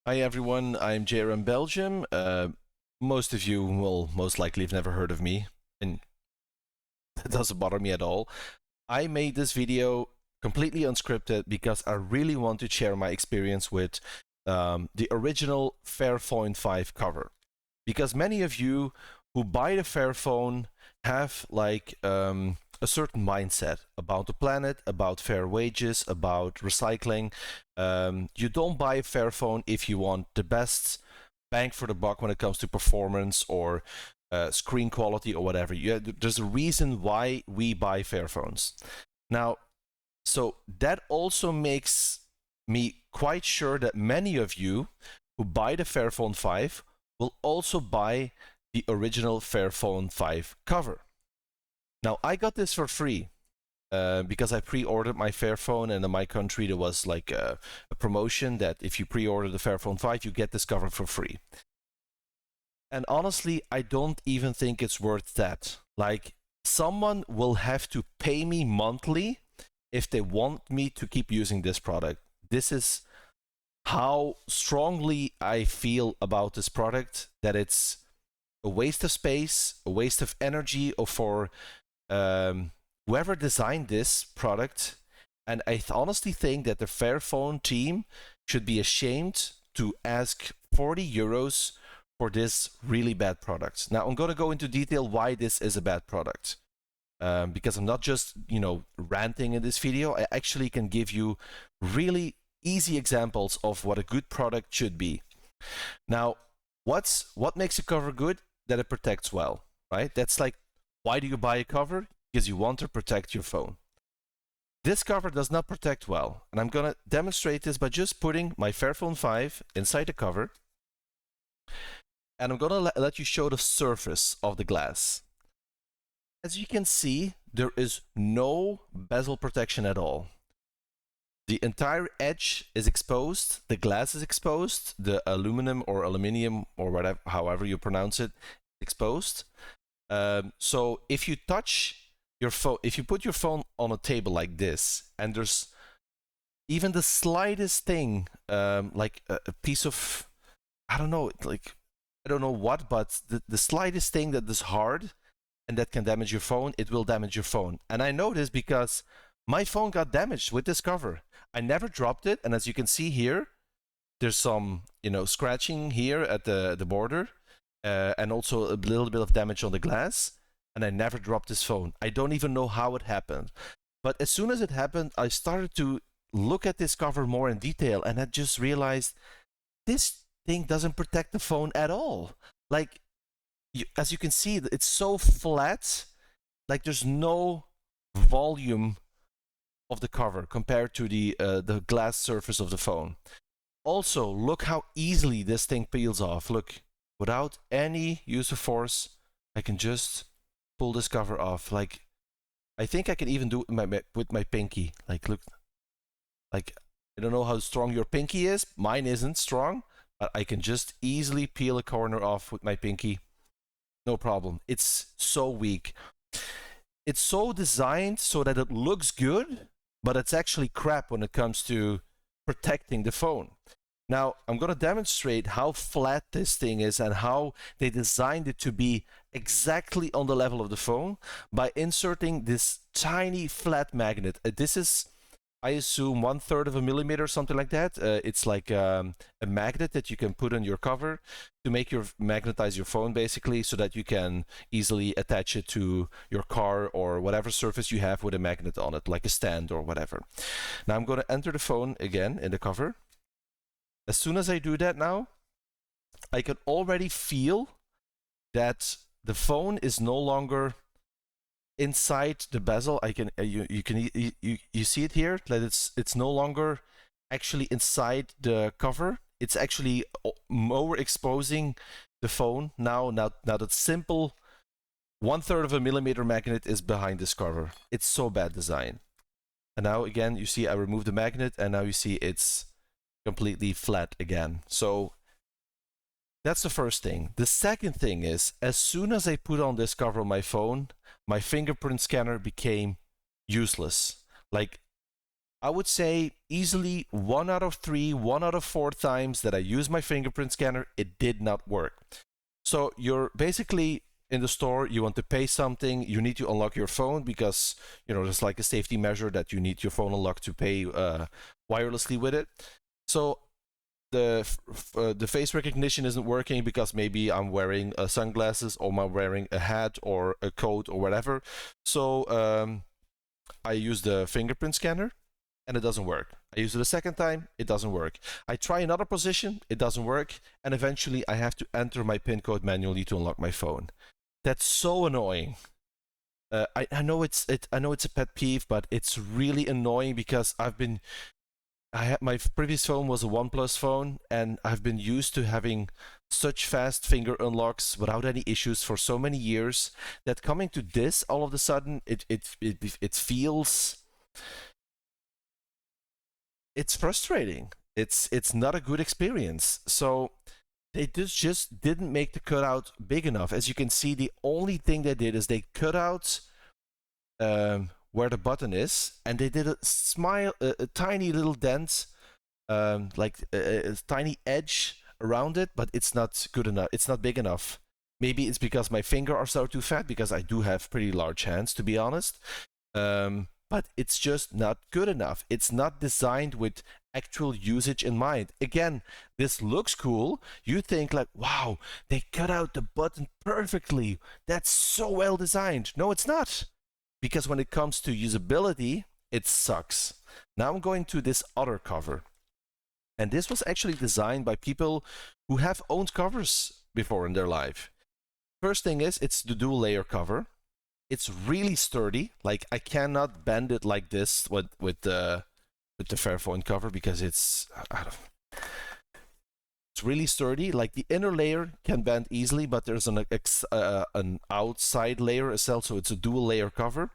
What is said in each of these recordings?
Hi everyone, I'm JRM Belgium. Most of you will most likely have never heard of me, and that doesn't bother me at all. I made this video completely unscripted because I really want to share my experience with the original Fairphone 5 cover. Because many of you who buy the Fairphone have a certain mindset about the planet, about fair wages, about recycling. You don't buy a Fairphone if you want the best bang for the buck when it comes to performance or screen quality or whatever. There's a reason why we buy Fairphones. Now, so that also makes me quite sure that many of you who buy the Fairphone 5 will also buy the original Fairphone 5 cover. Now, I got this for free because I pre-ordered my Fairphone, and in my country there was like a promotion that if you pre-order the Fairphone 5, you get this cover for free. And honestly, I don't even think it's worth that. Like, someone will have to pay me monthly if they want me to keep using this product. This is how strongly I feel about this product, that it's a waste of space, a waste of energy for whoever designed this product. And I honestly think that the Fairphone team should be ashamed to ask 40 euros for this really bad product. Now, I'm going to go into detail why this is a bad product. Because I'm not just, ranting in this video. I actually can give you really easy examples of what a good product should be. Now, what makes a cover good? That it protects well, right? That's like, why do you buy a cover? Because you want to protect your phone. This cover does not protect well, and I'm going to demonstrate this by just putting my Fairphone 5 inside the cover, and I'm going to let you show the surface of the glass. As you can see, there is no bezel protection at all. The entire edge is exposed, the glass is exposed, the aluminum or whatever, however you pronounce it, exposed. So if you touch your phone, if you put your phone on a table like this, and there's even the slightest thing, like a piece of, I don't know, like, I don't know what, but the slightest thing that is hard and that can damage your phone, it will damage your phone. And I know this because my phone got damaged with this cover. I never dropped it, and as you can see here, there's some, scratching here at the border, and also a little bit of damage on the glass, and I never dropped this phone. I don't even know how it happened. But as soon as it happened, I started to look at this cover more in detail, and I just realized this thing doesn't protect the phone at all. Like, as you can see, it's so flat, like there's no volume of the cover compared to the glass surface of the phone. Also, look how easily this thing peels off. Look, without any use of force, I can just pull this cover off. Like, I think I can even do it with my pinky. Like, look, like, I don't know how strong your pinky is. Mine isn't strong, but I can just easily peel a corner off with my pinky. No problem. It's so weak. It's so designed so that it looks good, but it's actually crap when it comes to protecting the phone. Now, I'm going to demonstrate how flat this thing is and how they designed it to be exactly on the level of the phone by inserting this tiny flat magnet. This is, I assume, 1/3 of a millimeter, something like that. It's like a magnet that you can put on your cover to make magnetize your phone, basically, so that you can easily attach it to your car or whatever surface you have with a magnet on it, like a stand or whatever. Now I'm going to enter the phone again in the cover. As soon as I do that now, I can already feel that the phone is no longer inside the bezel. I can you see it here, that it's no longer actually inside the cover. It's actually more exposing the phone now that simple 1/3 of a millimeter magnet is behind this cover. It's so bad design. And now again, you see I removed the magnet, and now you see it's completely flat again. So that's the first thing. The second thing is, as soon as I put on this cover on my phone, my fingerprint scanner became useless. Like, I would say easily 1 out of 3, 1 out of 4 times that I used my fingerprint scanner, it did not work. So you're basically in the store, you want to pay something, you need to unlock your phone because, there's like a safety measure that you need your phone unlocked to pay wirelessly with it. So the face recognition isn't working because maybe I'm wearing sunglasses or I'm wearing a hat or a coat or whatever. So I use the fingerprint scanner and it doesn't work. I use it a second time, it doesn't work. I try another position, it doesn't work, and eventually I have to enter my PIN code manually to unlock my phone. That's so annoying. I know it's a pet peeve, but it's really annoying because my previous phone was a OnePlus phone, and I've been used to having such fast finger unlocks without any issues for so many years that coming to this all of a sudden it feels it's frustrating. It's not a good experience. So they just didn't make the cutout big enough. As you can see, the only thing they did is they cut out where the button is, and they did a tiny little dent, like a tiny edge around it, but it's not good enough. It's not big enough. Maybe it's because my fingers are so too fat, because I do have pretty large hands, to be honest. But it's just not good enough. It's not designed with actual usage in mind. Again, this looks cool. You think like, wow, they cut out the button perfectly. That's so well designed. No, it's not. Because when it comes to usability, it sucks. Now I'm going to this other cover. And this was actually designed by people who have owned covers before in their life. First thing is, it's the dual layer cover. It's really sturdy. Like, I cannot bend it like this with the Fairphone cover because it's really sturdy. Like, the inner layer can bend easily, but there's an outside layer as well, so it's a dual layer cover,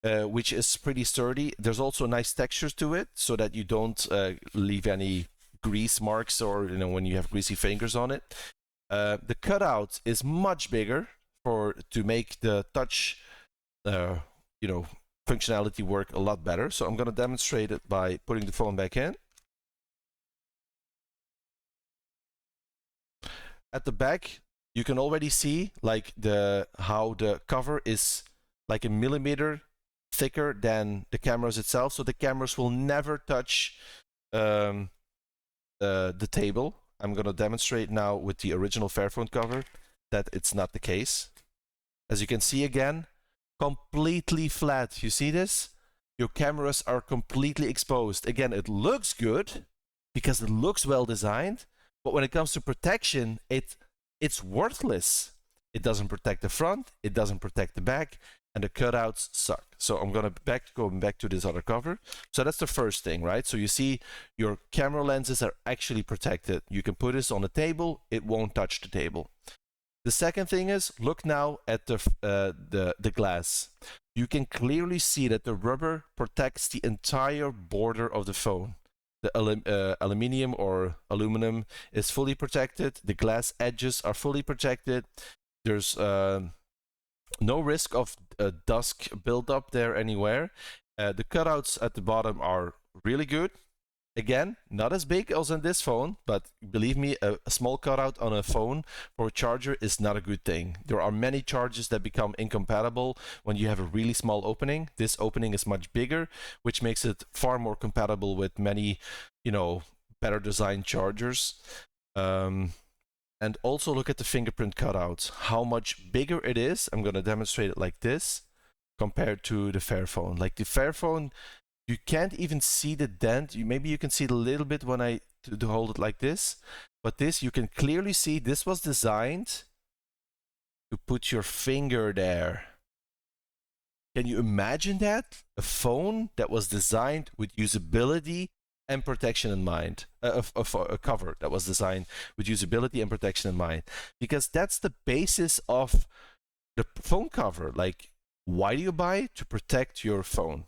which is pretty sturdy. There's also nice textures to it so that you don't leave any grease marks or when you have greasy fingers on it. The cutout is much bigger to make the touch functionality work a lot better. So I'm going to demonstrate it by putting the phone back in. At the back, you can already see like how the cover is like a millimeter thicker than the cameras itself. So the cameras will never touch the table. I'm going to demonstrate now with the original Fairphone cover that it's not the case. As you can see again, completely flat. You see this? Your cameras are completely exposed. Again, it looks good because it looks well designed, but when it comes to protection, it's worthless. It doesn't protect the front, it doesn't protect the back, and the cutouts suck. So I'm going to go back to this other cover. So that's the first thing, right? So you see your camera lenses are actually protected. You can put this on the table, it won't touch the table. The second thing is, look now at the glass. You can clearly see that the rubber protects the entire border of the phone. The aluminium or aluminum is fully protected. The glass edges are fully protected. There's no risk of dust buildup there anywhere. The cutouts at the bottom are really good. Again, not as big as in this phone, but believe me, a small cutout on a phone for a charger is not a good thing. There are many chargers that become incompatible when you have a really small opening. This opening is much bigger, which makes it far more compatible with many, better designed chargers. And also look at the fingerprint cutouts, how much bigger it is. I'm going to demonstrate it like this compared to the Fairphone. Like the Fairphone, you can't even see the dent. Maybe you can see it a little bit when I hold it like this. But this, you can clearly see this was designed to put your finger there. Can you imagine that? A phone that was designed with usability and protection in mind. A cover that was designed with usability and protection in mind. Because that's the basis of the phone cover. Like, why do you buy it? To protect your phone.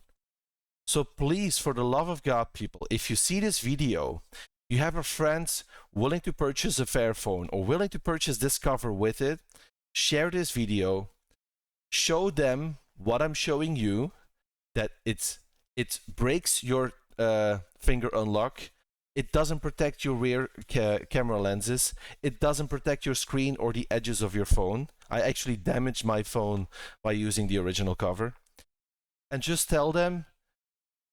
So please, for the love of God, people, if you see this video, you have a friend willing to purchase a Fairphone or willing to purchase this cover with it, share this video, show them what I'm showing you, that it breaks your finger unlock. It doesn't protect your rear camera lenses. It doesn't protect your screen or the edges of your phone. I actually damaged my phone by using the original cover. And just tell them,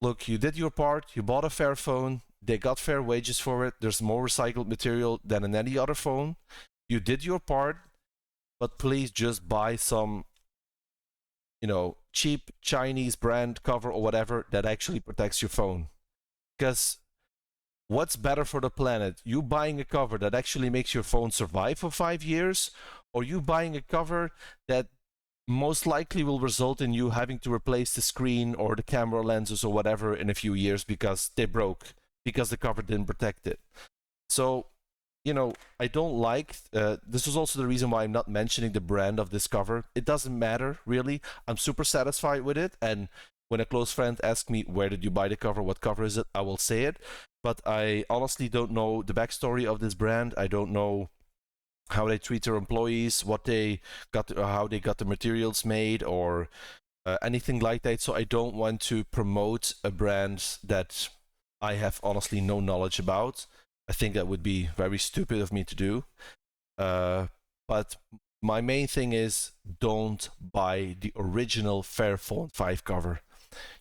look, you did your part, you bought a Fairphone, they got fair wages for it, there's more recycled material than in any other phone. You did your part, but please just buy some, cheap Chinese brand cover or whatever that actually protects your phone. Because what's better for the planet? You buying a cover that actually makes your phone survive for 5 years, or you buying a cover that most likely will result in you having to replace the screen or the camera lenses or whatever in a few years because they broke, because the cover didn't protect it. So, I don't like, this is also the reason why I'm not mentioning the brand of this cover. It doesn't matter, really. I'm super satisfied with it, and when a close friend asks me, where did you buy the cover, what cover is it, I will say it. But I honestly don't know the backstory of this brand. I don't know how they treat their employees, what they got, how they got the materials made, or anything like that. So I don't want to promote a brand that I have honestly no knowledge about. I think that would be very stupid of me to do. But my main thing is, don't buy the original Fairphone 5 cover.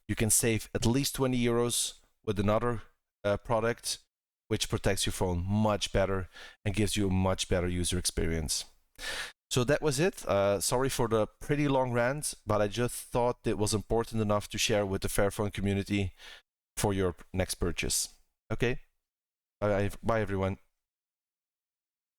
You can save at least 20 euros with another product which protects your phone much better and gives you a much better user experience. So that was it. Sorry for the pretty long rant, but I just thought it was important enough to share with the Fairphone community for your next purchase. Okay? Bye everyone.